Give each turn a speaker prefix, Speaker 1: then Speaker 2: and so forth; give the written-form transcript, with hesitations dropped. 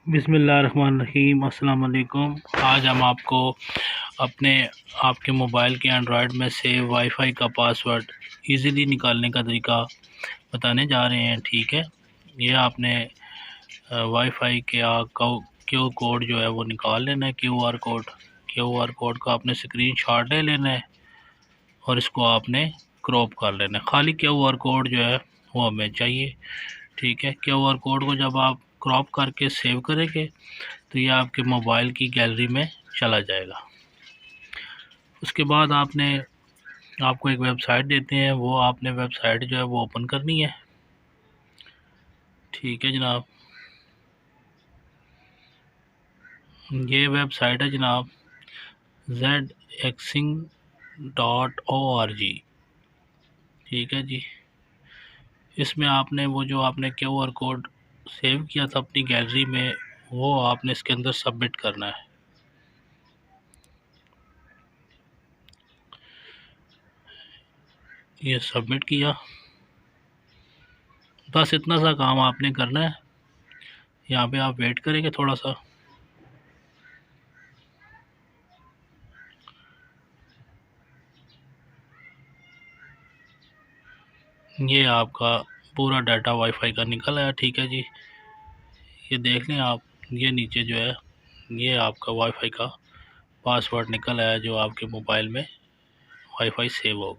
Speaker 1: बिस्मिल्लाहिर्रहमानिर्रहीम। अस्सलाम वालेकुम। आज हम आपको आपके मोबाइल के एंड्रॉयड में से वाईफाई का पासवर्ड इजीली निकालने का तरीका बताने जा रहे हैं। ठीक है, ये आपने वाईफाई के क्यू कोड जो है वो निकाल लेना है। क्यू आर कोड का आपने स्क्रीनशॉट ले लेना है और इसको आपने क्रॉप कर लेना है। खाली क्यू आर कोड जो है वो हमें चाहिए। ठीक है, क्यू आर कोड को जब आप क्रॉप करके सेव करेंगे तो ये आपके मोबाइल की गैलरी में चला जाएगा। उसके बाद आपको एक वेबसाइट देते हैं, वो आपने वेबसाइट जो है वो ओपन करनी है। ठीक है जनाब, ये वेबसाइट है जनाब zxing.org। ठीक है जी, इसमें आपने वो जो आपने क्यू आर कोड सेव किया था अपनी गैलरी में, वो आपने इसके अंदर सबमिट करना है। ये सबमिट किया, बस इतना सा काम आपने करना है। यहाँ पे आप वेट करेंगे थोड़ा सा। ये आपका पूरा डाटा वाईफाई का निकल आया। ठीक है जी, ये देख लें आप, ये नीचे जो है ये आपका वाईफाई का पासवर्ड निकल आया जो आपके मोबाइल में वाईफाई सेव होगा।